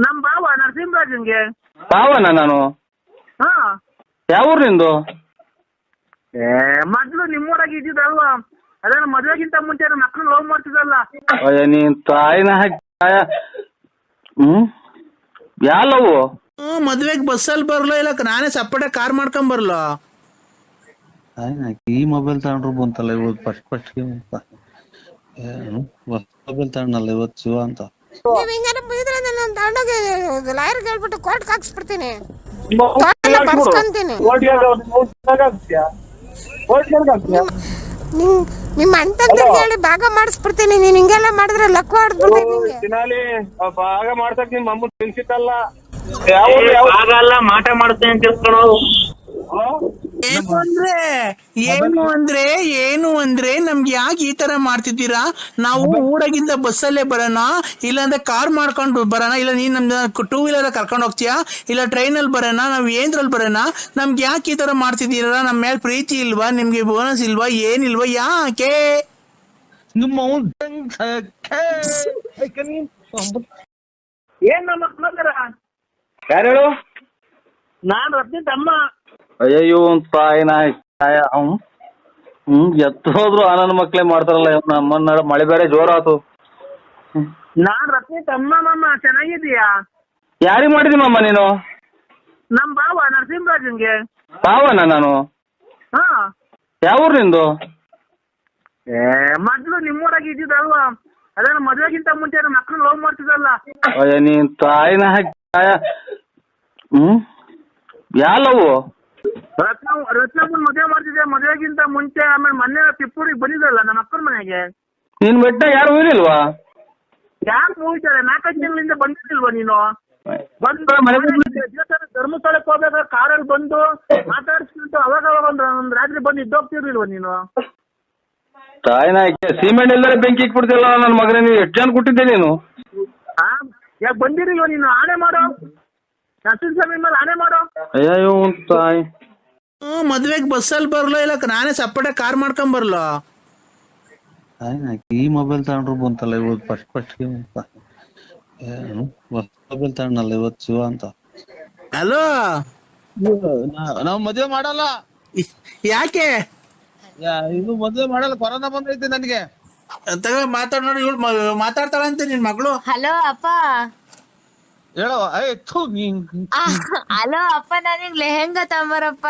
ನಮ್ ಬಾವ ನರಸಿಂಹರಾಜನ್ಗೆ. ಬಾವನ ನಾನು? ಹಾ. ಯಾವ ಊರು ನಿಂದು? ಮೊದ್ಲು ನಿಮ್ಮೂರಾಗ ಇದ್ದಿದ್ದಲ್ವಾ, ಅದೇ ಮದ್ವೆಗಿಂತ ಮುಂಚೆ ನಮ್ಮ ಮಕ್ಕಳು ಲವ್ ಮಾಡ್ತಿದ್ದಲ್ಲ. ಅಯ್ಯ ನೀನ್ ತಾಯಿನ ಯಾ ಲವ್? ಮದ್ವೆಗ್ ಬಸ್ಸಲ್ಲಿ ಬರ್ಲೋ ಇಲ್ಲ ನಾನೇ ಸಪ್ರೇಟ್ ಕಾರ್ ಮಾಡ್ಕೊಂಡ್ ಬರ್ಲೋ? ಈ ಮೊಬೈಲ್ ತಗೊಂಡ್ರು ಬಂತಲ್ಲ ಇವತ್ತು ಫಸ್ಟ್ ಮೊಬೈಲ್ ತಗೊಂಡಲ್ಲ ಇವತ್ತು ಶಿವ ಅಂತ. ನೀವ್ ಹಿಂಗಾರ ಬೈದ್ರೆ ನಾನು ತಗೊಂಡೋಗಿ ಲಾಯರ್ ಹೇಳ್ಬಿಟ್ಟು ಕೋರ್ಟ್ಗೆ ಹಾಕ್ಸ್ಬಿಡ್ತೀನಿ, ಬರ್ಸ್ಕೊಂತೀನಿ. ನಿಮ್ಮ ಅಂತಂದ್ರೆ ಹೇಳಿ ಭಾಗ ಮಾಡಿಸ್ಬಿಡ್ತೀನಿ. ನೀನ್ ಹಿಂಗೆಲ್ಲ ಮಾಡಿದ್ರೆ ಲಕ್ ಹೊಡ್ಬಿಡ್ತೀನಿ ನಿಂಗೆ. ಭಾಗ ಮಾಡ್ಸಕ್ ನಿಮ್ ಅಮ್ಮ ತಿನ್ಸಿತ್ತಲ್ಲ, ಮಾಟ ಮಾಡ್ತೇನೆ ಅಂತ ತಿಳ್ಕೊಳೋ. ಏನು ಅಂದ್ರೆ ನಮ್ಗೆ ಯಾಕೆ ಈ ತರ ಮಾಡ್ತಿದ್ದೀರಾ? ನಾವು ಊರಾಗಿಂದ ಬಸ್ಸಲ್ಲೇ ಬರೋಣ, ಇಲ್ಲಾಂದ್ರೆ ಕಾರ್ ಮಾಡ್ಕೊಂಡು ಬರೋಣ, ಇಲ್ಲ ನೀನ್ ನಮ್ದ 2 ವೀಲರ್ ಕರ್ಕೊಂಡು ಹೋಗ್ತೀಯಾ, ಇಲ್ಲ ಟ್ರೈನಲ್ಲಿ ಬರೋಣ, ನಾವ್ ಏನ್ರಲ್ಲಿ ಬರೋಣ? ನಮ್ಗೆ ಯಾಕೆ ಈ ತರ ಮಾಡ್ತಿದ್ದೀರಾ? ನಮ್ಮ ಮೇಲೆ ಪ್ರೀತಿ ಇಲ್ವಾ? ನಿಮ್ಗೆ ಬೋನಸ್ ಇಲ್ವಾ? ಏನಿಲ್ವಾ? ಯಾಕೆ? ಏನ್ ನಮ್ಮ ಮಕ್ಕಳ ಯಾರು ಹೇಳು? ನಾನ್ ರತ್ನಿ ತಮ್ಮ. ಅಯ್ಯೋ ತಾಯಿನ ಎತ್ತು ಹೋದ್ರು ಆನಂದ್ ಮಕ್ಳೇ ಮಾಡ್ತಾರಲ್ಲ ನಮ್ಮನ್ನ. ಮಳೆ ಬೇರೆ ಜೋರಾತು. ನಾನ್ ರತ್ನಿ ತಮ್ಮ ಮಮ್ಮ. ಚೆನ್ನಾಗಿದೀಯಾ? ಯಾರಿಗ್ ಮಾಡಿದಿ ಮಮ್ಮ ನೀನು? ನಮ್ ಬಾವ ನರಸಿಂಹರಾಜನ್ಗೆ. ಬಾವನ ನಾನು? ಹಾ. ಯಾವ ಊರು ನಿಂದು? ಮೊದ್ಲು ನಿಮ್ಮೂರಾಗ ಇದ್ದಿದ್ದಲ್ವಾ, ಅದೇ ಮದ್ವೆಗಿಂತ ಮುಂಚೆ ನಮ್ಮ ಮಕ್ಕಳು ಲವ್ ಮಾಡ್ತಿದ್ದಲ್ಲ. ಅಯ್ಯ ನೀನ್ ತಾಯಿನ ಯಾ ಲವ್? ರತ್ನಮ್ಮನ್ ಮದುವೆ ಮಾಡ್ತಿದ್ದೆ ಮದ್ವೆಗಿಂತ ಮುಂಚೆ. ಆಮೇಲೆ ಮೊನ್ನೆ ತಿಪ್ಪೂರಿಗೆ ಬಂದಿದ್ದಲ್ಲ ನಮ್ಮ ಅಕ್ಕನ ಮನೆಗೆ. ನಿನ್ ಬೆಟ್ಟ ಯಾರು ಹೋಗಿಲ್ವಾ? ಯಾಕೆ ಹೋಗ್ತಾರೆ? 4 ತಿಂಗಳಿಂದ ಬಂದಿಲ್ವಾ ನೀನು? ಬಂದು ಧರ್ಮಸ್ಥಳಕ್ಕೆ ಹೋಗ್ಬೇಕಾದ್ರೆ ಕಾರಲ್ಲಿ ಬಂದು ಮಾತಾಡಿಸ್ಬಿಟ್ಟು ಅವಾಗ ಒಂದ್ ರಾತ್ರಿ ಬಂದು ಇದ್ದೋಗ್ತಿರ್ಲಿಲ್ವಾ ನೀನು? ತಾಯಿನ ಸಿಮೆಂಟ್ ಇಲ್ದರೆ ಬೆಂಕಿ ಇಕ್ಬಿಡ್ತಿಲ್ಲ ನನ್ನ ಮಗನೇ. ನೀನು ಎಷ್ಟು ಜನ ಕೊಟ್ಟಿದ್ದೆ ನೀನು? ಯಾಕೆ ಬಂದಿರಲಿಲ್ವ ನೀನು? ಆಣೆ ಮಾಡೋ, ನರಸಿಂಹಸ್ವಾಮಿ ಮೇಲೆ ಆಣೆ ಮಾಡೋ. ಅಯ್ಯೋ ತಾಯಿ. ಮದ್ವೆಗ್ ಬಸ್ಸಲ್ಲಿ ಬರ್ಲೋ ಇಲ್ಲ ನಾನೇ ಸಪ್ರೇಟ್ ಕಾರ್ ಮಾಡ್ಕೊಂಡ್ ಬರ್ಲೋ? ಈ ಮೊಬೈಲ್ ತಗೊಂಡ್ರು ಬಂತಲ್ಲ ಇವತ್ತು ಫಸ್ಟ್ ಮೊಬೈಲ್ ತಗೊಂಡಲ್ಲ ಇವತ್ತು ಶಿವ ಅಂತ. ಹಲೋ, ನಾವ್ ಮದ್ವೆ ಮಾಡಲ್ಲ. ಯಾಕೆ? ಇದು ಮದ್ವೆ ಮಾಡಲ್ಲ, ಕೊರೋನಾ ಬಂದೈತಿ ನನ್ಗೆ. ಮಾತಾಡ್ ನೋಡಿ, ಇವಳು ಮಾತಾಡ್ತಾಳಂತೆ ನಿನ್ ಮಗಳು. ಹಲೋ ಅಪ್ಪ. ಹೇಳೋ. ಹಲೋ ಅಪ್ಪ, ನನಗ್ ಲೆಹೆಂಗಾ ತಗೊಂಬರಪ್ಪ.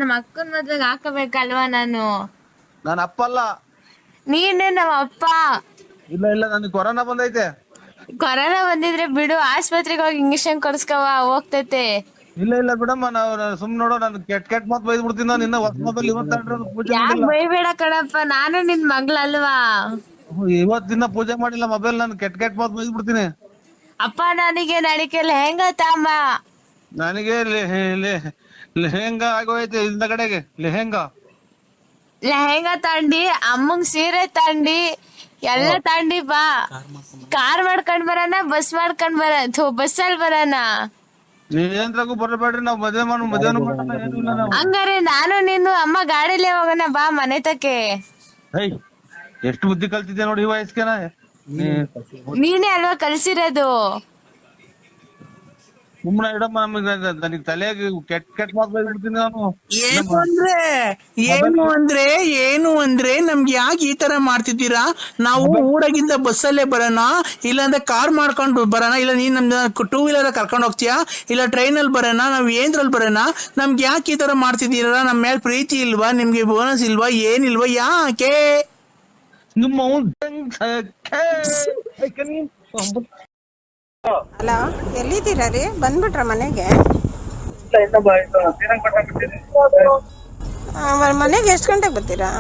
ನಮ್ಮ ಅಕ್ಕನ ಮದ್ವೆಗೆ ಹಾಕಬೇಕಲ್ವಾ ನಾನು? ನಾನು ಅಪ್ಪ ಅಲ್ಲ. ನೀನು ನಮ್ಮ ಅಪ್ಪ. ಇಲ್ಲ ನನ್ಗೆ ಕೊರೋನಾ ಬಂದೈತೆ. ಕೊರೋನಾ ಬಂದಿದ್ರೆ ಬಿಡು, ಆಸ್ಪತ್ರೆಗೆ ಹೋಗಿ ಇಂಜೆಕ್ಷನ್ ಕೊಡ್ಸ್ಕವ, ಹೋಗ್ತೈತೆ. ಇಲ್ಲ ಬಿಡಮ್ಮ, ನಾವು ಸುಮ್ ನೋಡೋ. ನಾನು ಕೆಟ್ಟ ಮಾತು ಬೈದ್ ಬಿಡ್ತೀನಿ. ನಿನ್ನ ಹೊಸ ಮೊಬೈಲ್ ಯಾಕೆ ಬೈಬೇಡ ಕಣಪ್ಪ, ನಾನು ನಿನ್ ಮಗ್ಳಲ್ವಾ? ಇವತ್ತಿನ ಪೂಜೆ ಮಾಡಿಲ್ಲ ಮೊಬೈಲ್. ನಾನು ಕೆಟ್ಟ ಮಾತು ಬೈದ್ ಬಿಡ್ತೀನಿ. ಅಪ್ಪ ನನಗೆ ಲೆಹೆಂಗಾ ತಾಂಬ. ನನಗೆ ಲೆಹೆಂಗಾ ಆಗೋಯ್ತು ಇಂದ ಕಡೆಗೆ. ಲೆಹೆಂಗಾ ತಂಡಿ, ಅಮ್ಮಂಗ್ ಸೀರೆ ತಂಡಿ, ಎಲ್ಲ ತಂಡಿ ಬಾ. ಕಾರ್ ಮಾಡ್ಕೊಂಡ್ ಬರೋಣ, ಬಸ್ ಮಾಡ್ಕೊಂಡ್ ಬಸ್ಸಲ್ಲಿ ಬರೋಣ. ನೀವೇನ್ರಾಗೂ ಬರಬೇಡ್ರಿ. ನಾವ್ ಮದ್ವೆನು ಮಾಡಲ್ಲ. ಹಂಗಾರೆ ನಾನು ನೀನು ಅಮ್ಮ ಗಾಡಿಲೇ ಹೋಗೋಣ ಬಾ ಮನೆ ತಕ್ಕೆ. ಎಷ್ಟು ಬುದ್ಧಿ ಕಲ್ತಿದ್ದೆ ನೋಡಿ ಈ ವಯಸ್ಸಿಗೆ. ನೀನೇ ಅಲ್ವಾ ಕಲ್ಸಿರೋದು? ಸುಮ್ಮನೆ ಇಡಮ್ಮ. ನನಗೆ ತಲೆಗೆ ಕೆಟ್ಟ ಮಾತು ಬೈದ್ಬಿಡ್ತೀನಿ ನಾನು. ಏನು ಅಂದ್ರೆ ನಮ್ಗೆ ಯಾಕೆ ಈ ತರ ಮಾಡ್ತಿದ್ದೀರಾ? ನಾವು ಊರಾಗಿಂದ ಬಸ್ಸಲ್ಲೇ ಬರೋಣ, ಇಲ್ಲಾಂದ್ರೆ ಕಾರ್ ಮಾಡ್ಕೊಂಡು ಬರೋಣ, ಇಲ್ಲ ನೀನ್ ನಮ್ದ 2 ವೀಲರ್ ಕರ್ಕೊಂಡು ಹೋಗ್ತೀಯಾ, ಇಲ್ಲ ಟ್ರೈನಲ್ಲಿ ಬರೋಣ, ನಾವ್ ಏನ್ರಲ್ಲಿ ಬರೋಣ? ನಮ್ಗೆ ಯಾಕೆ ಈ ತರ ಮಾಡ್ತಿದ್ದೀರಾ? ನಮ್ಮ ಮೇಲೆ ಪ್ರೀತಿ ಇಲ್ವಾ? ನಿಮ್ಗೆ ಬೋನಸ್ ಇಲ್ವಾ? ಏನಿಲ್ವಾ? ಯಾಕೆ? ಹಲೋ, ಎಲ್ಲಿದ್ದೀರಾ ರೀ? ಬಂದ್ಬಿಟ್ರ ಮನೆಗೆ? ಮನೆಗೆ ಎಷ್ಟು ಗಂಟೆಗೆ ಬರ್ತೀರಾ?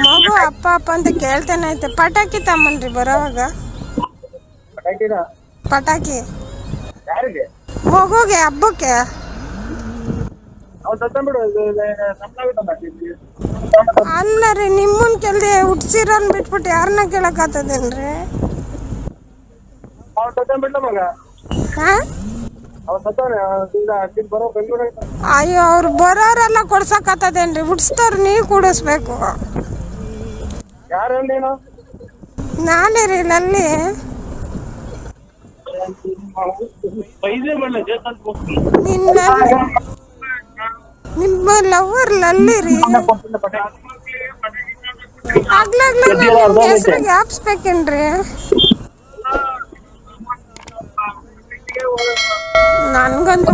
ಮಗು ಅಪ್ಪ ಅಂತ ಕೇಳ್ತಾನೆ ಐತೆ. ಪಟಾಕಿ ತಮ್ಮನ್ರಿ ಬರೋವಾಗ. ಪಟಾಕಿ ಮಗುಗೆ ಹಬ್ಬಕ್ಕೆ. ಅಲ್ಲ ರೀ, ನಿಮ್ಮನ್ ಕೆಲ್ದೆ ಹುಟ್ಸಿರನ್ ಬಿಟ್ಬಿಟ್ಟು ಯಾರನ್ನ ಕೇಳಕ್ ಆತದೇನ್ರಿ? ಅಯ್ಯೋ, ಅವ್ರು ಬರೋರೆಲ್ಲ ಕೊಡ್ಸಕ್ ಆತದೇನ್ರಿ? ಹುಟ್ಸ್ತವ್ರು ನೀವು ಕೂಡಿಸ್ಬೇಕು. ನಾನೇ ರೀ ಲಲ್ಲಿ. ನಿಮ್ಮ ಲವರ್ ಲಲ್ಲಿ ರೀ. ಆಗ್ಲಾಗ್ಲ ನಿಮ್ಗೆ ಹೆಸರು ಜ್ಞಾಪಿಸ್ಬೇಕೇನ್ರಿ? ನನ್ಗಂತೂ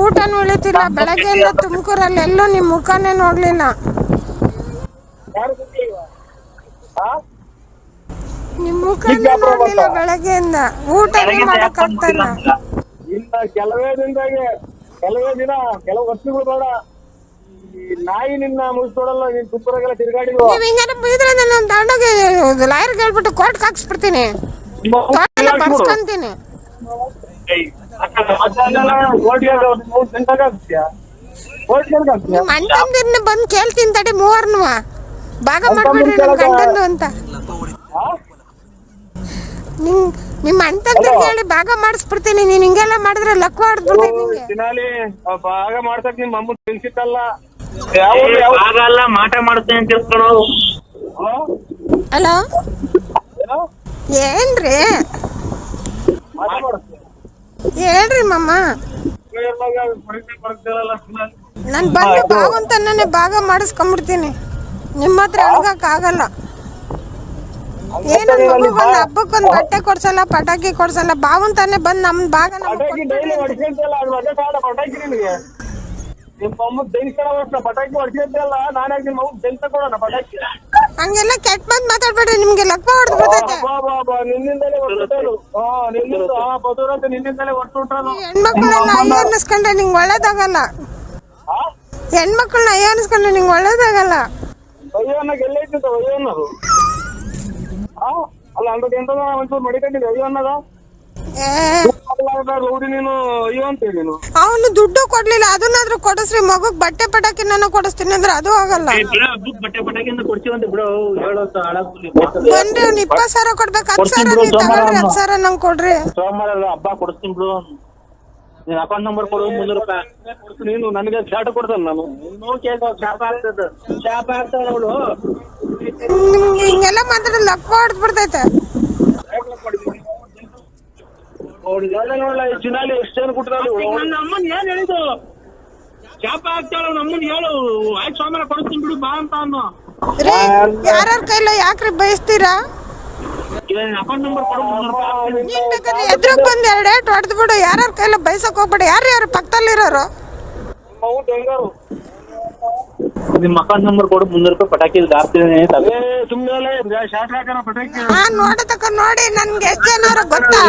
ಊಟನೂ ಉಳಿತಿಲ್ಲ. ಬೆಳಗ್ಗೆಯಿಂದ ತುಮಕೂರಲ್ಲಿ ಎಲ್ಲೂ ನಿಮ್ ಮುಖನೇ ನೋಡ್ಲಿಲ್ಲ. ನಿಮ್ ಮುಖನೇ ನೋಡ್ಲಿಲ್ಲ ಬೆಳಗ್ಗೆಯಿಂದ. ಊಟನೇ ಮಾಡಕ್ ಆಗ್ತಾಯಿಲ್ಲ. ಕೆಲವೇ ದಿನ ಕೆಲವು ವರ್ಷಗಳು ಬೇಡ, ನಾಯಿ ನಿನ್ನ ಮುಗಿಸ್ಕೊಡಲ್ಲ. ನೀನ್ ತುಪ್ಪರಾಗೆಲ್ಲ ತಿರ್ಗಾಡಿ ನೀವ್ ಹಿಂಗಾರ ಬೈದ್ರೆ ನಾನು ತಗೊಂಡೋಗಿ ಲಾಯರ್ಗೆ ಹೇಳ್ಬಿಟ್ಟು ಕೋರ್ಟ್ಗೆ ಹಾಕ್ಸ್ಬಿಡ್ತೀನಿ, ಬರ್ಸ್ಕೊಂತೀನಿ. ನಿಮ್ ಅಣ್ಣಂದಿರ್ನ ಬಂದ್ ಕೇಳ್ತೀನಿ ತಡಿ, ಮೂವರ್ನು ಭಾಗ ಮಾಡ್ಬಿಡ್ರಿ ನಮ್ ಗಂಡಂದು ಅಂತ. ನಿಮ್ ಅಣ್ಣಂದಿರ್ ಹೇಳಿ ಭಾಗ ಮಾಡಿಸ್ಬಿಡ್ತೀನಿ. ನೀನ್ ಹಿಂಗೆಲ್ಲ ಮಾಡಿದ್ರೆ ಲಕ್ವ ಹೊಡ್ಬಿಡ್ತೀನಿ ನಿಂಗೆ. ಭಾಗ ಮಾಡ್ಸಕ್ ನಿಮ್ ಅಮ್ಮ ತಿನ್ಸಿತ್ತಲ್ಲ, ಮಾಟ ಮಾಡುತ್ತೇನೆ ಅಂತ ತಿಳ್ಕೊಳ್ಳೋ. ಹಲೋ ಏನ್ರಿ? ಹೇಳ್ರಿ ಮಮ್ಮ. ನಾನ್ ಬಂದು ಬಾವಂತನೇ ಭಾಗ ಮಾಡಿಸ್ಕೊಂಡ್ಬಿಡ್ತೀನಿ. ನಿಮ್ಮ ಹತ್ರ ಅಳ್ಗಕ್ ಆಗಲ್ಲ. ಏನೋ ಮಗು ಬಂದ್ ಹಬ್ಬಕ್ಕೊಂದ್ ಬಟ್ಟೆ ಕೊಡ್ಸಲ್ಲ, ಪಟಾಕಿ ಕೊಡ್ಸಲ್ಲ. ಬಾವಂತಾನೆ ಬಂದ್ ನಮ್ ಭಾಗ ಹಂಗೆಲ್ಲ ಕೆಟ್ಟ ಬಂದ್ ಮಾತಾಡ್ಬೇಡ್ರಿ. ನಿಮ್ಗೆ ಲಕ್ವ ಹೊಡೆದು ಬಿಡ್ತೈತೆ. ಹೆಣ್ಮಕ್ಳನ್ನ ಅಯ್ಯ ಅನ್ನಿಸ್ಕೊಂಡ್ರೆ ನಿಂಗೆ ಒಳ್ಳೇದಾಗಲ್ಲ. ಹೆಣ್ಮಕ್ಳನ್ನ ಅಯ್ಯ ಅನ್ನಿಸ್ಕೊಂಡ್ರೆ ನಿಂಗೆ ಒಳ್ಳೇದಾಗಲ್ಲ. ಅಲ್ಲ ಅಂದ್ರೆ ಎಂತ ಒಂಚೂರು ಮಡಿಕೊಂಡಿದ್ದೆ ಅಯ್ಯೋ ಅನ್ನದ ನೀನು ಅಯ್ಯೋ ಅಂತೇಳಿ ನೀನು. ಅವನು ದುಡ್ಡು ಕೊಡ್ಲಿಲ್ಲ, ಅದನ್ನಾದ್ರೂ ಕೊಡಿಸ್ರಿ. ಮಗುಗ್ ಬಟ್ಟೆ ಪಟಾಕಿ ನಾನು ಕೊಡಿಸ್ತೀನಿ ಅಂದ್ರೆ ಅದು ಆಗಲ್ಲ. ಬಟ್ಟೆ ಪಟಾಕಿ ಕೊಡ್ತೀವಂತ ಬಿಡು, ಬನ್ರಿ ಅವ್ನು 20,000 ಕೊಡ್ಬೇಕು. 10,000 ನೀವ್ ತಗೊಳ್ರಿ, 10,000 ನಂಗೆ ಕೊಡ್ರಿ. ಸೋಮವಾರ ಹಬ್ಬ ಕೊಡಿಸ್ತೀನಿ ಬಿಡು. ನೀನ್ ಅಕೌಂಟ್ ನಂಬರ್ ಕೊಡು, 300 ರೂಪಾಯಿ. ನೀನು ನನಗೆ ಶಾರ್ಟ್ ಕೊಡ್ತಾನೆ. ನಾನು ಶಾಪ ಆಗ್ತದ, ಶಾಪ ಆಗ್ತಾವ ಅವಳು. ನಿಮ್ಗೆ ಹಿಂಗೆಲ್ಲ ಮಾತಾಡೋದು ಲಕ್ವ ಹೊಡೆದ್ ಬಿಡ್ತೈತೆ. ಚಿನಾಲಿ ಎಷ್ಟು ಜನ ಕೊಟ್ಟಿದ್ದಾರೆ? ನನ್ನ ಅಮ್ಮನ್ ಏನ್ ಹೇಳಿದ್ದು? ಶಾಪ ಆಗ್ತಾಳ ನಮ್ಮನ್ ಹೇಳು. ಆಯ್ತು ಸೋಮವಾರ ಕೊಡಿಸ್ತೀನಿ ಬಿಡು ಬಾ ಅಂತ ಅನ್ನು. ಯಾರ್ಯಾರ ಕೈಲ ಯಾಕ್ರಿ ಬಯಸ್ತೀರಾ? ಅಕೌಂಟ್ ನಂಬರ್ ಕೊಡು, 300 ರೂಪಾಯಿ. ನೀನ್ ಬೇಕಾದ್ರೆ ಎದ್ರಾಗ ಬಂದ್ 2 ಏಟ್ ಹೊಡೆದ್ ಬಿಡು. ಯಾರ್ಯಾರ ಕೈಲ ಬಯಸಕ್ ಹೋಗ್ಬೇಡ. ಯಾರು ಪಕ್ಕದಲ್ಲಿರೋರು? ನಿಮ್ಮ ಅಕೌಂಟ್ ನಂಬರ್ ಕೊಡು, 300 ರೂಪಾಯಿ ಪಟಾಕಿ ಹಾಕ್ತೀನಿ. ಸುಮ್ಮನೆ ಶಾರ್ಟ್ ಹಾಕೋಣ ಪಟಾಕಿ. ನೋಡತಕ್ಕ ನೋಡಿ. ನನ್ಗೆ ಎಷ್ಟ್ ಜನ ಅವ್ರ ಗೊತ್ತಾ?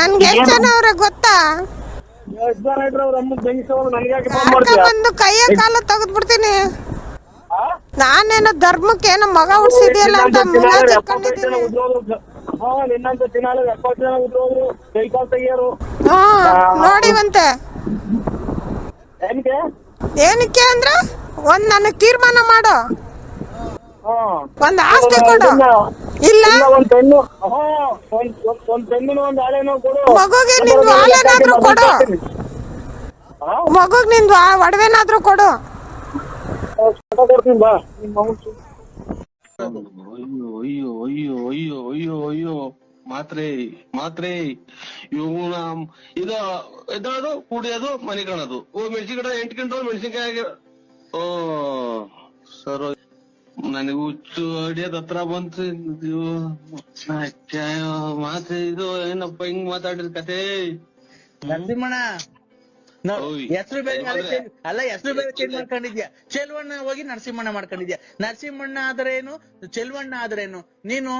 ನನ್ಗೆ ಎಷ್ಟ್ ಜನ ಅವ್ರ ಗೊತ್ತಾ? ಎಷ್ಟು ಜನ ಇದ್ರೆ ಅವ್ರ ಅಮ್ಮ ಬೆಂಗಿಸೋದು ನನಗೆ ಬಂದು ಕೈಯ ಕಾಲ ತೆಗೆದ್ ಬಿಡ್ತೀನಿ. ನಾನೇನೋ ಧರ್ಮಕ್ಕೆ ಏನೋ ಮಗ ಹುಡ್ಸಿದ್ಯಲ್ಲ ಅಂತ ಮುಗಿಕೊಂಡಿದ್ದೀನಿ. ನಿನ್ನಂತ ಚಿನಾಲಿ 70 ಜನ ಉದ್ರೋದ್ರು, ಕೈ ಕಾಲು ತೆಗಿಯೋರು. ನೋಡಿವಂತೆ. ಏನಕ್ಕೆ ಅಂದ್ರೆ ಒಂದ್ ನನಗ್ ತೀರ್ಮಾನ ಮಾಡು, ಒಂದ್ ಆಸ್ತಿ ಕೊಡು. ಇಲ್ಲ ಒಂದ್ ಪೆಣ್ಣು, ಒಂದ್ ಪೆಣ್ಣಿನ ಒಂದ್ ಹಾಳೆನೋ ಕೊಡು. ಮಗುಗೆ ನಿಂದು ಹಾಲೇನಾದ್ರೂ ಕೊಡು. ಮಗುಗ್ ನಿಂದು ಒಡವೆನಾದ್ರೂ ಕೊಡು. ಕೊಡ್ತೀನಿ ಬಾ. ಅಯ್ಯೋ ಅಯ್ಯೋ ಅಯ್ಯೋ ಅಯ್ಯೋ ಅಯ್ಯೋ ಮಾತ್ರೆ ಇವನ ಇದು ಕುಡಿಯೋದು ಮನೆ ಕಾಣೋದು. ಮೆಣಸಿನ ಗಿಡ 8 ಕ್ವಿಂಟಲ್ ಮೆಣಸಿನ್ಕಾಯಿ. ಓ ಸರ್ ನನಗೆ ಹುಚ್ಚು ಅಡಿಯೋದ್ ಹತ್ರ ಬಂತು. ಮಾತ್ರೆ ಇದು ಏನಪ್ಪ ಹಿಂಗ್ ಮಾತಾಡಿದ ಕತೆ? ನರಸಿಂಹಣ್ಣ ಹೆಸರು ಬೇರೆ ಅಲ್ಲ, ಹೆಸರು ಬೇರೆ ಚೇಂಜ್ ಮಾಡ್ಕೊಂಡಿದ್ಯಾ. ಚೆಲ್ವಣ್ಣ ಹೋಗಿ ನರಸಿಂಹಣ್ಣ ಮಾಡ್ಕೊಂಡಿದ್ಯಾ. ನರಸಿಂಹಣ್ಣ ಆದ್ರೇನು, ಚೆಲ್ವಣ್ಣ ಆದ್ರೇನು? ನೀನು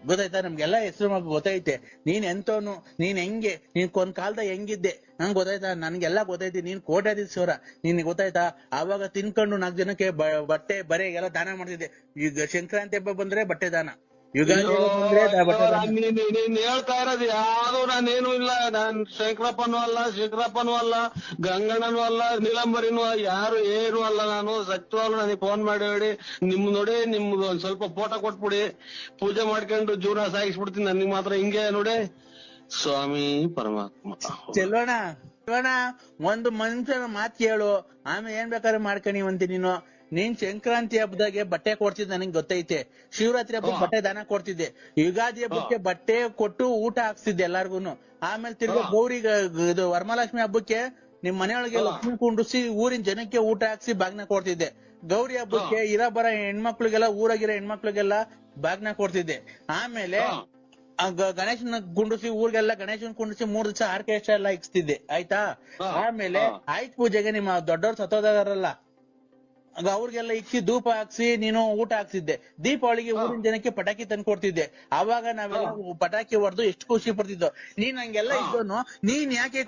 ಗೊತ್ತಾಯ್ತಾ? ನಮ್ಗೆಲ್ಲಾ ಹೆಸರು ಗೊತ್ತೈತೆ. ನೀನ್ ಎಂತವನು, ನೀನ್ ಹೆಂಗೆ, ನೀನ್ ಒಂದ್ ಕಾಲದಾಗ ಹೆಂಗಿದ್ದೆ ನಂಗೆ ಗೊತ್ತಾಯ್ತಾ? ನನ್ಗೆಲ್ಲಾ ಗೊತ್ತೈತಿ. ನೀನ್ ಕೋಟ್ಯಾಧೀಶ್ವರ, ನಿನ್ ಗೊತ್ತಾಯ್ತಾ? ಆವಾಗ ತಿನ್ಕೊಂಡು 4 ಜನಕ್ಕೆ ಬಟ್ಟೆ ಬರೆ ಎಲ್ಲ ದಾನ ಮಾಡ್ತಿದ್ದೆ. ಈಗ ಸಂಕ್ರಾಂತಿ ಹಬ್ಬ ಬಂದ್ರೆ ಬಟ್ಟೆ ದಾನ, ಯುಗಾದಿ ನೀನ್ ಹೇಳ್ತಾ ಇರೋದು ಯಾವ್ದು ನಾನೇನು ಇಲ್ಲ. ನಾನ್ ಶಂಕರಪ್ಪನೂ ಅಲ್ಲ, ಗಂಗಣ್ಣನೂ ಅಲ್ಲ, ನೀಲಂಬರಿನೂ ಯಾರು ಏನು ಅಲ್ಲ. ನಾನು ಸತ್ಯವಾಗ್ಲು ನನಗೆ ಫೋನ್ ಮಾಡಿ ಹೇಳಿ ನೋಡಿ ನಿಮ್ದು ಒಂದ್ ಸ್ವಲ್ಪ ಫೋಟೋ ಕೊಟ್ಬಿಡಿ, ಪೂಜೆ ಮಾಡ್ಕೊಂಡು ಜೀವನ ಸಾಗಿಸ್ಬಿಡ್ತೀನಿ. ನನಗೆ ಮಾತ್ರ ಹಿಂಗೆ ನೋಡಿ ಸ್ವಾಮಿ ಪರಮಾತ್ಮ. ಚೆಲ್ವಣ್ಣ ಒಂದು ಮನುಷ್ಯನ ಮಾತು ಕೇಳು, ಆಮೇಲೆ ಏನ್ ಬೇಕಾದ್ರೆ ಮಾಡ್ಕೊಂಡಿವಂತಿ. ನೀನ್ ಸಂಕ್ರಾಂತಿ ಹಬ್ಬದಾಗೆ ಬಟ್ಟೆ ಕೊಡ್ತಿದ್ದೆ ನನಗೆ ಗೊತ್ತೈತೆ. ಶಿವರಾತ್ರಿ ಹಬ್ಬಕ್ಕೆ ಬಟ್ಟೆ ದಾನ ಕೊಡ್ತಿದ್ದೆ. ಯುಗಾದಿ ಹಬ್ಬಕ್ಕೆ ಬಟ್ಟೆ ಕೊಟ್ಟು ಊಟ ಹಾಕ್ಸ್ತಿದ್ದೆ ಎಲ್ಲಾರ್ಗುನು. ಆಮೇಲೆ ತಿರ್ಗಾ ಗೌರಿಗೆ ಇದು ವರಮಹಾಲಕ್ಷ್ಮಿ ಹಬ್ಬಕ್ಕೆ ನಿಮ್ ಮನೆಯೊಳಗೆ ಲಕ್ಷ್ಮಿ ಕುಂಡ್ರಿಸಿ ಊರಿನ ಜನಕ್ಕೆ ಊಟ ಹಾಕ್ಸಿ ಬಾಗ್ನ ಕೊಡ್ತಿದ್ದೆ. ಗೌರಿ ಹಬ್ಬಕ್ಕೆ ಬರ ಹೆಣ್ಮಕ್ಳಿಗೆಲ್ಲ ಊರಾಗಿರೋ ಹೆಣ್ಮಕ್ಳಿಗೆಲ್ಲ ಬಾಗ್ನ ಕೊಡ್ತಿದ್ದೆ. ಆಮೇಲೆ ಗಣೇಶನ ಕುಂಡ್ರಿಸಿ ಊರಿಗೆಲ್ಲ ಗಣೇಶನ್ ಕುಂಡ್ರಿಸಿ 3 ದಿವಸ ಆರ್ಕೆಸ್ಟ್ರಾ ಎಲ್ಲ ಇಕ್ಸ್ತಿದ್ದೆ ಆಯ್ತಾ. ಆಮೇಲೆ ಆಯ್ತು ಪೂಜೆಗೆ ನಿಮ್ಮ ದೊಡ್ಡವ್ರು ಸತ್ತೋದಾರಲ್ಲ ಅವ್ರಿಗೆಲ್ಲ ಇಕ್ಕಿ ಧೂಪ ಹಾಕ್ಸಿ ನೀನು ಊಟ ಹಾಕ್ಸಿದ್ದೆ. ದೀಪಾವಳಿಗೆ ಊರಿನ ಜನಕ್ಕೆ ಪಟಾಕಿ ತಂದು ಕೊಡ್ತಿದ್ದೆ. ಅವಾಗ ನಾವೆಲ್ಲ ಪಟಾಕಿ ಹೊಡೆದು ಎಷ್ಟು ಖುಷಿ ಪಡ್ತಿದ್ದೋ. ನೀನ್ ಹಂಗೆಲ್ಲ ಇದ್ದೋನು ನೀನ್ ಯಾಕೆ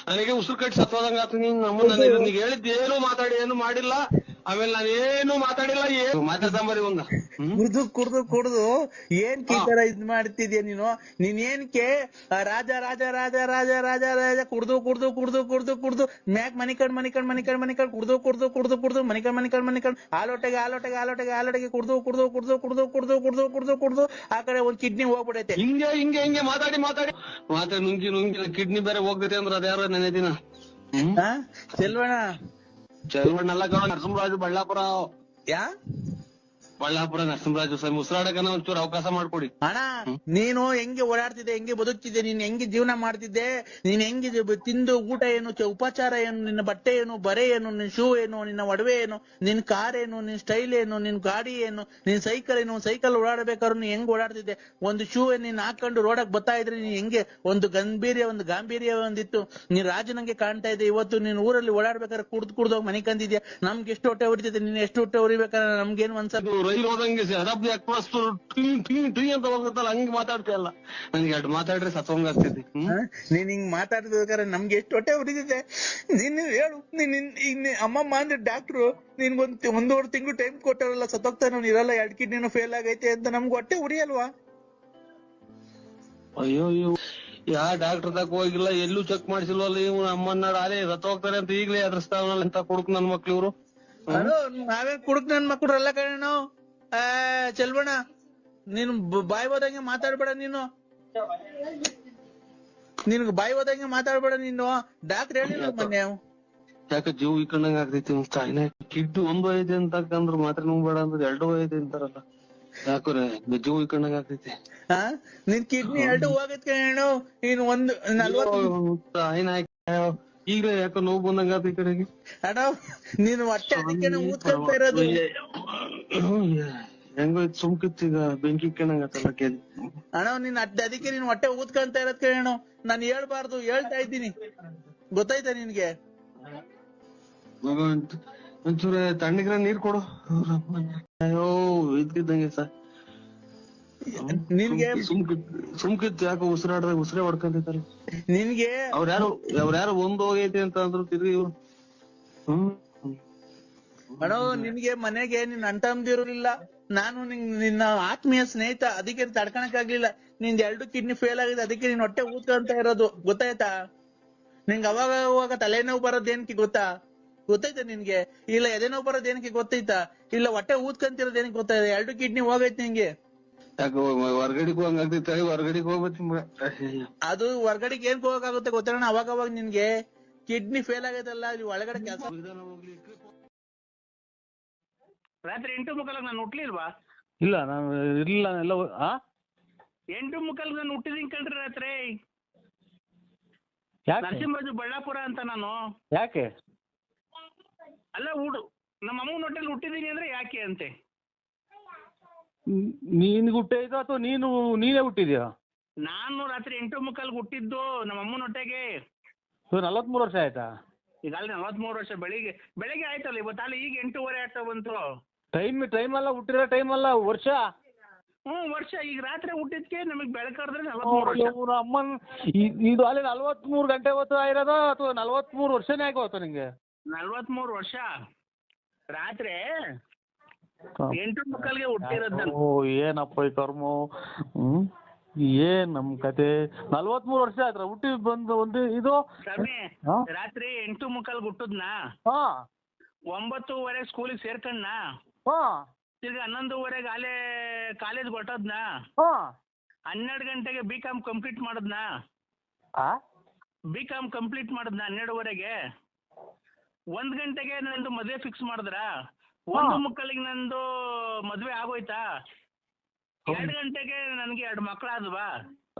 ನನಗೆ ಉಸಿರು ಕಟ್ಟಿ ಸತ್ತೋದಂಗ ಆತು. ನೀನ್ ನಮ್ಮನ್ನ ಹೇಳಿದ್ದೇನು ಮಾತಾಡಿ ಏನು ಮಾಡಿಲ್ಲ. ಆಮೇಲೆ ನಾನೇನು ಮಾತಾಡಿಲ್ಲ. ಏನು ಮಾತಾಡ್ತಾಂಬರಿ ಒಂದ ಕುಡ್ದು ಏನ್ ತರ ಇದ್ ಮಾಡ್ತಿದ್ಯಾ ನೀನು. ನೀನ್ ಏನ್ಕೆ ರಾಜ ರಾಜ ರಾಜ ರಾಜ ರಾಜ ರಾಜ ಕುಡ್ದು ಮ್ಯಾಕ್ ಮನಿಕಂಡ್ ಕುಡ್ದು ಮನಿಕಂಡ್ ಆಲೋಟೆಗೆ ಕುಡ್ದು ಆ ಕಡೆ ಒಂದ್ ಕಿಡ್ನಿ ಹೋಗ್ಬಿಡೈತೆ. ಹಿಂಗೆ ಮಾತಾಡಿ ನುಂಗಿ ಕಿಡ್ನಿ ಬೇರೆ ಹೋಗ್ತೈತೆ ಅಂದ್ರ ಅದ್ಯಾರ ನೆನೆ ದಿನ ಚೆಲ್ವಣ್ಣ ಅಲ್ಲ ಕಣ, ನರಸಿಂಹರಾಜು ಬಳ್ಳಾಪುರ ನರಸಿಂಹರಾಜು ಉಸಿರಾಡಕನ ಒಂಚೂರು ಅವಕಾಶ ಮಾಡ್ಕೊಡಿ ಅಣ್ಣ. ನೀನು ಹೆಂಗೆ ಓಡಾಡ್ತಿದ್ದೆ, ಹೆಂಗೆ ಬದುಕ್ತಿದ್ದೆ, ನೀನ್ ಹೆಂಗೆ ಜೀವನ ಮಾಡ್ತಿದ್ದೆ, ನೀನ್ ಹೆಂಗೆ ತಿಂದು ಊಟ ಏನು, ಉಪಚಾರ ಏನು, ನಿನ್ನ ಬಟ್ಟೆ ಏನು, ಬರೆ ಏನು, ನಿನ್ ಶೂ ಏನು, ನಿನ್ನ ಒಡವೆ ಏನು, ನಿನ್ ಕಾರ್ ಏನು, ನಿನ್ ಸ್ಟೈಲ್ ಏನು, ನಿನ್ ಗಾಡಿ ಏನು, ನಿನ್ ಸೈಕಲ್ ಏನು. ಸೈಕಲ್ ಓಡಾಡ್ಬೇಕಾದ್ರು ನೀನ್ ಹೆಂಗ್ ಓಡಾಡ್ತಿದ್ದೆ. ಒಂದು ಶೂ ನೀನ್ ಹಾಕೊಂಡು ರೋಡಕ್ ಬರ್ತಾ ಇದ್ರೆ ನೀನ್ ಹೆಂಗೆ ಒಂದು ಗಾಂಭೀರ್ಯ ಒಂದಿತ್ತು. ನೀನ್ ರಾಜನಂಗೆ ಕಾಣ್ತಾ ಇದ್ದೆ. ಇವತ್ತು ನೀನ್ ಊರಲ್ಲಿ ಓಡಾಡ್ಬೇಕಾದ್ರೆ ಕುಡ್ದೋಗ್ ಮನೆ ಕಂದಿದ್ಯಾ. ನಮ್ಗೆ ಎಷ್ಟು ಹೊಟ್ಟೆ ಹೊಡಿತೈತೆ, ನೀನ್ ಎಷ್ಟು ಹೊಟ್ಟೆ ಹೊರಿಬೇಕಾದ್ರೆ ನಮ್ಗೇನ್ ಅನ್ಸಲ್ಲ. ರೈಲು ಹೋದಂಗೆ ಶತಾಬ್ದಿ ಎಕ್ಸ್ಪ್ರೆಸ್ ಟೀ ಅಂತ ಹೋಗುತ್ತಲ್ಲ ಹಂಗೆ ಮಾತಾಡ್ತೀಯಲ್ಲ. ನನ್ಗೆ ಎರಡು ಮಾತಾಡ್ರೆ ಸತ್ವಂಗ ಆಗ್ತೈತಿ. ನೀನ್ ಹಿಂಗ್ ಮಾತಾಡ್ಬೇಕಾದ್ರೆ ನಮ್ಗೆ ಎಷ್ಟು ಹೊಟ್ಟೆ ಹೊಡಿತೈತೆ. ನೀನ್ ಹೇಳು, ನೀನ್ ಅಮ್ಮಮ್ಮ ಅಂದ್ರೆ ಡಾಕ್ಟ್ರು ನಿನ್ಗೊಂದ್ 1.5 ತಿಂಗಳು ಟೈಮ್ ಕೊಟ್ಟಾರಲ್ಲ, ಸತ್ತೋಗ್ತಾನ ಇರಲ್ಲ, 2 ಕಿಡ್ನಿನೂ ಫೇಲ್ ಆಗೈತೆ ಅಂತ ನಮ್ಗೆ ಹೊಟ್ಟೆ ಉರಿಯಲ್ವಾ? ಅಯ್ಯೋ ಯಾ ಡಾಕ್ಟರ್ ತಕ ಹೋಗಿಲ್ಲ, ಎಲ್ಲೂ ಚೆಕ್ ಮಾಡಿಸಿಲ್ವಲ್ಲ. ಇವ್ ಅಮ್ಮನ್ನ ಅದೇ ಸತ್ತೋಗ್ತಾರೆ ಅಂತ ಈಗಲೇ ಅದ್ರಸ್ತಾವಲ್ಲ ಅಂತ ಕೊಡುಕ್ ನನ್ ಮಕ್ಳು ಇವ್ರು. ನಾವೇನ್ ಕುಡುಕ್ ನನ್ ಮಕ್ಳು ಅಲ್ಲ ಕಣ. ಚೆಲ್ವಣ್ಣ ನೀನು ಬಾಯಿ ಹೋದಂಗೆ ಮಾತಾಡ್ಬೇಡ. ನಿನ್ಗೆ ಬಾಯಿ ಹೋದಂಗೆ ಮಾತಾಡ್ಬೇಡ ನೀನು. ಡಾಕ್ಟರ್ ಹೇಳಿಲ್ಲ ಮೊನ್ನೆ. ಯಾಕ ಜೀವ ಇಕ್ಕಂಡಂಗ ಆಗ್ತೈತಿ. ತಾಯಿನ ಕಿಡ್ನಿ 1 ಐತೆ ಅಂತಂದ್ರ ಮಾತ್ರ ನುಂಗ್ಬೇಡ ಅಂದ್ರೆ 2 ಐತೆ ಅಂತಾರಲ್ಲ. ಯಾಕ್ರೆ ಜೀವ ಇಕ್ಕಂಡಂಗ ಆಗ್ತೈತಿ. ನಿನ್ ಕಿಡ್ನಿ 2 ಹೋಗೈತ್ ಕಣ. ನೀನ್ 40 ಈಗಲೇ ಯಾಕೋ ನೋವು ಬಂದಂಗ ಆತ ಈ ಕಡೆಗೆ. ಅಣ್ಣ ನೀನು ಹೊಟ್ಟೆ ಅದಕ್ಕೆ ಊದ್ಕೊಂತ ಇರೋದು. ಹೆಂಗೋ ಸುಮ್ಕಿತ್ ಈಗ ಬೆಂಕಿ ಇಕ್ಕಂಡಂಗತ್ತಲ್ಲ ಕೇಳಿ. ಅಣ್ಣ ನೀನ್ ಅದಕ್ಕೆ ನೀನ್ ಹೊಟ್ಟೆ ಊದ್ಕೊಂತ ಇರೋದ್ ಕೇಳೋಣ. ನಾನು ಹೇಳ್ಬಾರ್ದು, ಹೇಳ್ತಾ ಇದ್ದೀನಿ. ಗೊತ್ತಾಯ್ತಾ ನಿನ್ಗೆ? ಒಂಚೂರು ತಣ್ಣಗಿರ ನೀರ್ ಕೊಡು. ಅಯ್ಯೋ ಇದ್ಕಿದ್ದಂಗೆ ಸರ್ ನಿನ್ಗೆ ಸುಮ್ಕಿತ್ ಯಾಕೋ ಉಸಿರಾಡ್ದಾಗ ಉಸಿರೇ ಹೊಡ್ಕೊಂತೈತಲ್ಲ ನಿನ್ಗೆ. ಅವ್ರ್ಯಾರು ಒಂದ್ ಹೋಗೈತಿ ಅಂತ ಅಂದ್ರು ತಿರ್ಗಿ ಇವ್ರು. ಅಣ್ಣ ನಿನ್ಗೆ ಮನೆಗೆ ನಿನ್ ಅಂಟಂದಿರಲಿಲ್ಲ. ನಾನು ನಿನ್ನ ಆತ್ಮೀಯ ಸ್ನೇಹಿತ, ಅದಕ್ಕೆ ತಡ್ಕಣಕ್ ಆಗ್ಲಿಲ್ಲ. ನಿಂದ್ 2 ಕಿಡ್ನಿ ಫೇಲ್ ಆಗಿದೆ, ಅದಕ್ಕೆ ನೀನ್ ಹೊಟ್ಟೆ ಊದ್ಕೊಂತ ಇರೋದು. ಗೊತ್ತಾಯ್ತಾ? ನಿಂಗೆ ಅವಾಗ ತಲೆನೋವು ಬರೋದೇನಕ್ಕೆ ಗೊತ್ತಾಯ್ತಾ ನಿನ್ಗೆ? ಇಲ್ಲ ಎದೆನೋವು ಬರೋದೇನಕ್ಕೆ ಗೊತ್ತೈತಾ? ಇಲ್ಲ ಹೊಟ್ಟೆ ಊದ್ಕೊಂತಿರೋದೇನಕ್ಕೆ ಗೊತ್ತಾಯ್ತಾ? 2 ಕಿಡ್ನಿ ಹೋಗೈತೆ ನಿಂಗೆ. ಯಾಕೆ ಹೊರ್ಗಡೆಗೆ ಹೋಗಂಗಾಗ್ತೈತೆ? ಹೊರ್ಗಡೆಗೆ ಹೋಗ್ಬೇಕು. ಅದು ಹೊರ್ಗಡೆಗೆ ಏನ್ ಹೋಗಕ್ಕಾಗುತ್ತೆ ಗೊತ್ತಣ್ಣ? ಅವಾಗ ನಿನ್ಗೆ ಕಿಡ್ನಿ ಫೇಲ್ ಆಗೈತಲ್ಲ, ಒಳಗಡೆ ಕೆಲಸ. ರಾತ್ರಿ 8:45 ನಾನು ಹುಟ್ಲಿಲ್ವಾ? ಇಲ್ಲ ನಾನು ಇರ್ಲಿಲ್ಲ. ಎಲ್ಲ 8:45 ನಾನು ಹುಟ್ಟಿದೀನಿ ಕಣ್ರಿ ರಾತ್ರಿ. ನರಸಿಂಹರಾಜು ಬಳ್ಳಾಪುರ ಅಂತ ನಾನು. ಯಾಕೆ? ಅಲ್ಲ ನಮ್ಮ ಅಮ್ಮನ ಹೊಟ್ಟೆಲಿ ಹುಟ್ಟಿದೀನಿ ಅಂದ್ರೆ ಯಾಕೆ ಅಂತೆ. ನೀನ್ ಹುಟ್ಟಿದ ಅಥವಾ ನೀನೇ ಹುಟ್ಟಿದ್ಯಾ? ನಾನು ರಾತ್ರಿ 8:45 ಹುಟ್ಟಿದ್ದು ನಮ್ಮ ಅಮ್ಮನ ಹೊಟ್ಟೆಗೆ. 43 ವರ್ಷ ಆಯ್ತಾ? ಈಗ ಅಲ್ಲಿ 43 ವರ್ಷ. ಬೆಳಿಗ್ಗೆ ಆಯ್ತಲ್ಲ ಇವತ್ತು. ಅಲ್ಲಿ ಈಗ 8:15 ಆಗ್ತಾ ಬಂತು. ಟೈಮ್ ಅಲ್ಲ, ಹುಟ್ಟಿರೋ ಟೈಮ್ ಅಲ್ಲ, ವರ್ಷ. ವರ್ಷ. ಈಗ ರಾತ್ರಿ ಹುಟ್ಟಿದ್ಕೆ ನಮಗ್ ಬೆಳಕಾದ್ರೆ 43 ವರ್ಷ. ಅಮ್ಮನ್ ಇದು ಅಲ್ಲಿ 43 ಗಂಟೆ ಹೊತ್ತು ಆಗಿರೋದ ಅಥವಾ 43 ವರ್ಷನೇ ಆಗೋತ ನಿಂಗೆ? 43 ವರ್ಷ. ರಾತ್ರಿ 8:45 ಹುಟ್ಟಿರೋದ್ ನಾನು. ಏನಪ್ಪ ಈ ಕರ್ಮ. ಏನ್ ನಮ್ ಕತೆ. 43 ವರ್ಷ ಆಯ್ತು ಹುಟ್ಟಿ ಬಂದು ಒಂದು ಇದು. ರಾತ್ರಿ 8:45 ಹುಟ್ಟದ್ನಾ? 9:30 ಸ್ಕೂಲಿಗೆ ಸೇರ್ಕಣ್ಣ. ತಿರ್ಗಿ 11:15 ಅಲ್ಲೇ ಕಾಲೇಜ್ ಹೊಟ್ಟದ್ನಾ? 12 ಗಂಟೆಗೆ B.Com ಕಂಪ್ಲೀಟ್ ಮಾಡದ್ನಾ? B.Com complete ಮಾಡಿದ್ನ 12:30ಗೆ. 1 ಗಂಟೆಗೆ ನಂದು ಮದುವೆ ಫಿಕ್ಸ್ ಮಾಡಿದ್ರ. 1:45 ನಂದು ಮದುವೆ ಆಗೋಯ್ತಾ. 2 ಗಂಟೆಗೆ ನನಗೆ 2 ಮಕ್ಕಳಾದ್ವಾ.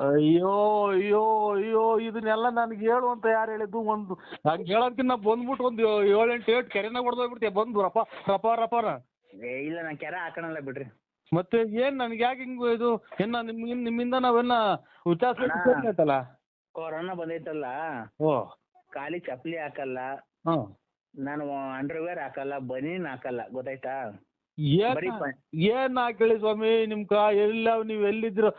ಅಯ್ಯೋ ಅಯ್ಯೋ ಅಯ್ಯೋ ಇದನ್ನೆಲ್ಲ ನನಗೆ ಹೇಳು ಅಂತ ಯಾರು ಹೇಳಿದ್ದು? ಒಂದು ಹಂಗೆ ಹೇಳೋದಕ್ಕಿಂತ ಬಂದ್ಬಿಟ್ಟು ಒಂದು 7-8 ಕೆರೆನ ಹೊಡೆದೋಗ್ಬಿಡ್ತೀಯ ಬಂದು ರಪಾರ. ಇಲ್ಲ ನಾನು ಕೆರೆ ಹಾಕೋಣಲ್ಲ ಬಿಡ್ರಿ. ಮತ್ತೆ ಏನ್ ನನಗೆ ಯಾಕೆ ಹಿಂಗೆ ಇದು ನಿಮ್ಮಿಂದ ನಾವೆಲ್ಲ ವಿಚಾರಿಸ್ಬೇಕಲ್ಲ. ಕೊರೋನಾ ಬಂದೈತಲ್ಲ, ಓ ಖಾಲಿ ಚಪ್ಪಲಿ ಹಾಕಲ್ಲ, ಹಾಂ, ನಾನು ಅಂಡರ್ವೇರ್ ಹಾಕಲ್ಲ, ಬನೀನ್ ಹಾಕಲ್ಲ, ಗೊತ್ತಾಯ್ತಾ? ಏನ್ ಹಾಕೇಳಿ ಸ್ವಾಮಿ ಎಲ್ಲ ನೀವ್ ಎಲ್ಲಿದ್ರು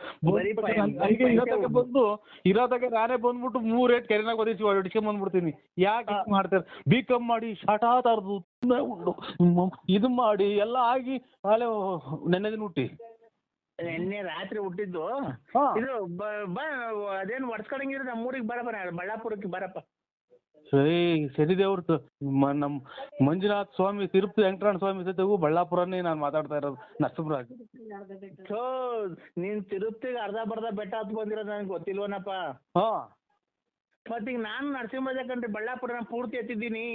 ಇರೋದಾಗ ನಾನೇ ಬಂದ್ಬಿಟ್ಟು 3 ಏಟ್ ಕೆರೆನಾಗ ಒದಿಸಿ ಹೊಡಿಸ್ಕೊಂಡ್ ಬಂದ್ಬಿಡ್ತೀನಿ. ಯಾಕೆ ಮಾಡ್ತಾರೆ? B.Com ಮಾಡಿ ಶಾಟಾತಾರ್ದು ಇದು ಮಾಡಿ ಎಲ್ಲ ಆಗಿ ನಾಳೆ ನೆನ್ನೆ ದಿನ ಹುಟ್ಟಿ ನಿನ್ನೆ ರಾತ್ರಿ ಹುಟ್ಟಿದ್ದು. ಇದು ಅದೇನು ಒಡ್ಸ್ಕೊಳಂಗಿದ್ರೆ ನಮ್ಮೂರಿಗೆ ಬರಪ್ಪ, ಬಳ್ಳಾಪುರಕ್ಕೆ ಬರಪ್ಪ. ಸರಿ ದೇವ್ರ ನಮ್ ಮಂಜುನಾಥ್ ಸ್ವಾಮಿ, ತಿರುಪತಿ ವೆಂಕಟರಮಣ ಸ್ವಾಮಿ ಜೊತೆಗೂ ಬಳ್ಳಾಪುರನೇ ನಾನು ಮಾತಾಡ್ತಾ ಇರೋದು, ನರಸಿಂಹರಾಜ್. ನೀನ್ ತಿರುಪತಿಗೆ ಅರ್ಧ ಬರ್ಧ ಬೆಟ್ಟ ಹತ್ತು ಬಂದಿರೋದು ನನಗೆ ಗೊತ್ತಿಲ್ವನಪ್ಪ. ಮತ್ತೀಗ ನಾನು ನರಸಿಂಹರಾಜ ಕಂಡ್ರಿ ಬಳ್ಳಾಪುರ ಪೂರ್ತಿ ಎತ್ತಿದ್ದೀನಿ.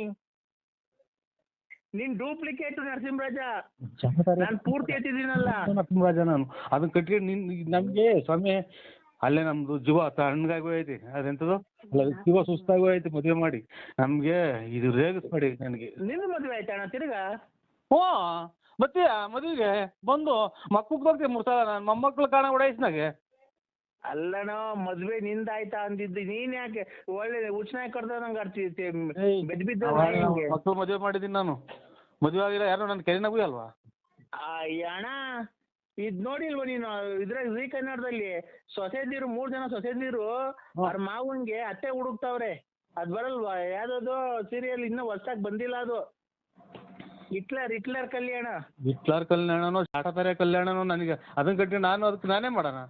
ನೀನ್ ಡೂಪ್ಲಿಕೇಟ್ ನರಸಿಂಹರಾಜ, ನಾನು ಪೂರ್ತಿ ಎತ್ತಿದ್ದೀನಲ್ಲ ನರಸಿಂಹರಾಜ. ನಾನು ಅದನ್ನ ಕಟ್ಕೊಂಡು ನಮ್ಗೆ ಸ್ವಾಮಿ ಅಲ್ಲೇ ನಮ್ದು ಜೀವ ತಣ್ಣಗಾಗಿ ಹೋಯ್ತಿ. ಅದೆಂತದು ಜೀವ ಸುಸ್ತಾಗಿ ಹೋಯ್ತಿ ಮದುವೆ ಮಾಡಿ. ನಮ್ಗೆ ಇದು ರೇಗಿಸ್ಬೇಡಿ ನನಗೆ. ನಿನ್ನ ಮದುವೆ ಆಯ್ತಾ ಅಣ್ಣ ತಿರ್ಗಾ? ಮತ್ತೆ ಮದುವೆಗೆ ಬಂದು ಮಕ್ಕಳು ಬರ್ತೀವಿ 3 ಸಲ. ನಾನು ಮೊಮ್ಮಕ್ಳು ಕಾಣ ಓಡಾಯಿಸ್ನಾಗೆ. ಅಲ್ಲಣ್ಣ ಮದ್ವೆ ನಿಂದಾಯ್ತಾ ಅಂದಿದ್ದು, ನೀನ್ ಯಾಕೆ ಒಳ್ಳೆ ಉಚ್ಚನಾಗಿ ಕಡ್ದ ನಂಗೆ ಆಡ್ತಿದ್ದೆ ಬೆದ್ ಬಿದ್ದ. ಮಕ್ಕಳು ಮದುವೆ ಮಾಡಿದ್ದೀನಿ ನಾನು. ಮದುವೆ ಆಗಿಲ್ಲ ಯಾರು ನನ್ನ ಕೆರೆನಾಗೂ ಅಲ್ವಾ? ಅಣ್ಣ ಇದ್ ನೋಡಿಲ್ವ ನೀನು ಇದ್ರಾಗ ಜೀ ಕನ್ನಡದಲ್ಲಿ ಸೊಸೆದಿರು 3 ಜನ ಸೊಸೆದಿರು ಅವ್ರ ಮಾವನ್ಗೆ ಅತ್ತೆ ಹುಡುಕ್ತಾವ್ರೆ. ಅದ್ ಬರಲ್ವಾ? ಯಾವ್ದದು ಸೀರಿಯಲ್ ಇನ್ನೂ ಹೊಸ್ದಾಗ್ ಬಂದಿಲ್ಲ ಅದು. ಹಿಟ್ಲರ್ ಕಲ್ಯಾಣ. ಹಿಟ್ಲರ್ ಕಲ್ಯಾಣನೋ ಶಾಟತಾರ ಕಲ್ಯಾಣನೋ ನನಗೆ ಅದನ್ನ ಕಟ್ಟಿ ನಾನು ಅದಕ್ಕೆ ನಾನೇ ಮಾಡೋಣ.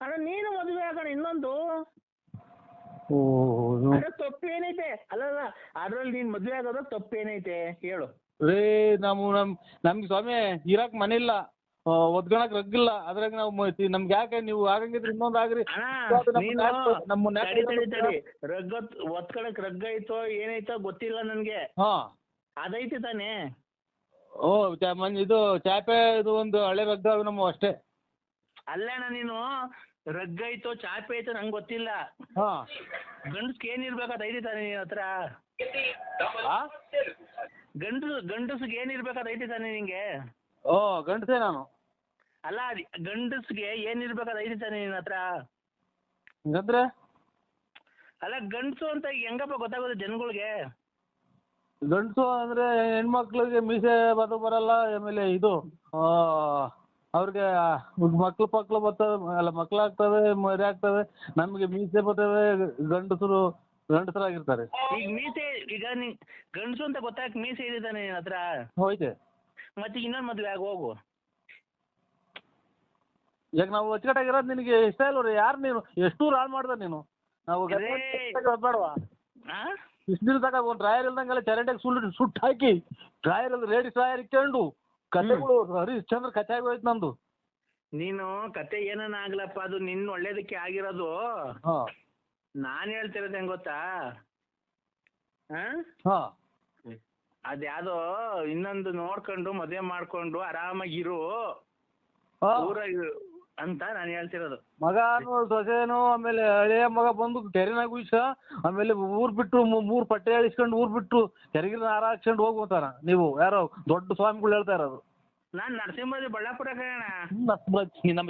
ಅಣ್ಣ ನೀನು ಮದುವೆ ಆಗೋಣ ಇನ್ನೊಂದು. ತಪ್ಪೇನೈತೆ? ಅಲ್ಲಲ್ಲ ಅದ್ರಲ್ಲಿ ನೀನ್ ಮದ್ವೆ ಆಗೋದು ತಪ್ಪೇನೈತೆ ಹೇಳು? ನಮ್ಗೆ ಸ್ವಾಮಿ ಇರಾಕ್ ಮನೆ ಇಲ್ಲ, ಒದ್ಗಣಕ್ ರಗ್ಗಿಲ್ಲ. ಅದ್ರಾಗ ನಾವು ನಮ್ಗೆ ಯಾಕೆ ನೀವು ಆಗಂಗಿದ್ರೆ ಇನ್ನೊಂದು ಆಗ್ರಿ. ಒತ್ಕಳಕ್ ರಗ್ಗ ಐತೋ ಏನೈತೋ ಗೊತ್ತಿಲ್ಲ ನನ್ಗೆ. ಅದೈತಿ ತಾನೇ? ಇದು ಚಾಪೆ ಇದು ಒಂದು ಹಳೆ ರಗ್ಗ ನಮ್ಮ ಅಷ್ಟೇ. ಅಲ್ಲಣ್ಣ ನೀನು ರಗ್ಗ ಐತೋ ಚಾಪೆ ಐತೋ ನಂಗೆ ಗೊತ್ತಿಲ್ಲ. ಗಂಡಸ್ಗೆ ಏನಿರ್ಬೇಕಾದ ಐತಿ ತಾನೆ ನಿನ್ ಹತ್ರ? ಗಂಡಸ್ಗೆ ಏನಿರ್ಬೇಕಾದ ಐತಿ ತಾನೆ ನಿಂಗೆ? ಗಂಡಸೇ ನಾನು. ಅಲ್ಲ ಗಂಡಸ್ಗೆ ಏನಿರ್ಬೇಕಾದ ಐತಿ ತಾನೆ ನಿನ್ ಹತ್ರ? ಹಂಗಂದ್ರೆ ಅಲ್ಲ ಗಂಡಸು ಅಂತ ಹೆಂಗಪ್ಪ ಗೊತ್ತಾಗೋದು ಜನಗಳಿಗೆ? ಗಂಡಸು ಅಂದ್ರೆ ಹೆಣ್ಮಕ್ಳಿಗೆ ಮೀಸೆ ಬರಲ್ಲ. ಆಮೇಲೆ ಇದು ಅವ್ರಿಗೆ ಮಕ್ಳು ಬರ್ತವೆ, ಅಲ್ಲ ಮಕ್ಳಾಗ್ತವೆ, ಮರಿ ಆಗ್ತವೆ. ನಮ್ಗೆ ಮೀಸೆ ಬರ್ತವೆ. ಗಂಡಸರಾಗಿರ್ತಾರೆ. ಈಗ ಮೀಸೆ ಗಂಡಸು ಅಂತ ಗೊತ್ತಾಗ ಮೀಸೆ ಇದೆ ತಾನೆ ನಿನ್ ಹತ್ರ? ಹೋಯ್ತೆ. ಮತ್ತೆ ಇನ್ನೊಂದು ಮದ್ವೆ ಆಗ ಹೋಗು. ಈಗ ನಾವು ಅಚ್ಚುಕಟ್ಟಾಗಿರೋದು ನಿನಗೆ ಇಷ್ಟ ಇಲ್ವ? ಯಾರು ನೀನು ಎಷ್ಟು ಹಾಳು ಮಾಡ್ದ ನೀನು? ನಾವು ಬೇಡವಾ? ಇಷ್ಟು ದಿನ ತಗ ಒಂದು ಡ್ರಾಯರ್ ಇಲ್ದಂಗೆಲ್ಲ ಚರಂಡಿಗೆ ಸುಟ್ಟು ಹಾಕಿ ಡ್ರಾಯರ್ ರೇಡಿ ಡ್ರಾಯರ್ ಇಕ್ಕೊಂಡು ಕತೆಗಳು ಹರಿಶ್ಚಂದ್ರ ಕತೆ ಆಗೋಯ್ತು ನಂದು. ನೀನು ಕತೆ ಏನನ್ನ ಆಗ್ಲಪ್ಪ, ಅದು ನಿನ್ನ ಒಳ್ಳೇದಕ್ಕೆ ಆಗಿರೋದು. ನಾನ್ ಹೇಳ್ತಿರೋದು ಹೆಂಗ್ ಗೊತ್ತಾ? ಅದ್ಯಾವ್ದೋ ಇನ್ನೊಂದು ನೋಡ್ಕೊಂಡು ಮದುವೆ ಮಾಡ್ಕೊಂಡು ಆರಾಮಾಗಿರು ಊರಾಗ ಅಂತ ನಾನು ಹೇಳ್ತಿರೋದು. ಮಗನು ಸೊಸೆನು ಆಮೇಲೆ ಹಳೆಯ ಮಗ ಬಂದು ಕೆರೆನಾಗ ಉಯ್ಸ, ಆಮೇಲೆ ಊರ್ ಬಿಟ್ಟು 3 ಪಟ್ಟೆ ಹೇಳಿಸ್ಕೊಂಡು ಊರ್ ಬಿಟ್ಟು ಕೆರೆಗಿನ ಹಾರ ಹಾಕ್ಸ್ಕೊಂಡು ಹೋಗ್ಬೋತಾರ. ನೀವು ಯಾರೋ ದೊಡ್ಡ ಸ್ವಾಮಿಗಳು ಹೇಳ್ತಾ ಇರೋದು. ನಾನ್ ನರಸಿಂಹರಾಜ ಬಳ್ಳಾಪುರ ಕಣ. ನಮ್ಮ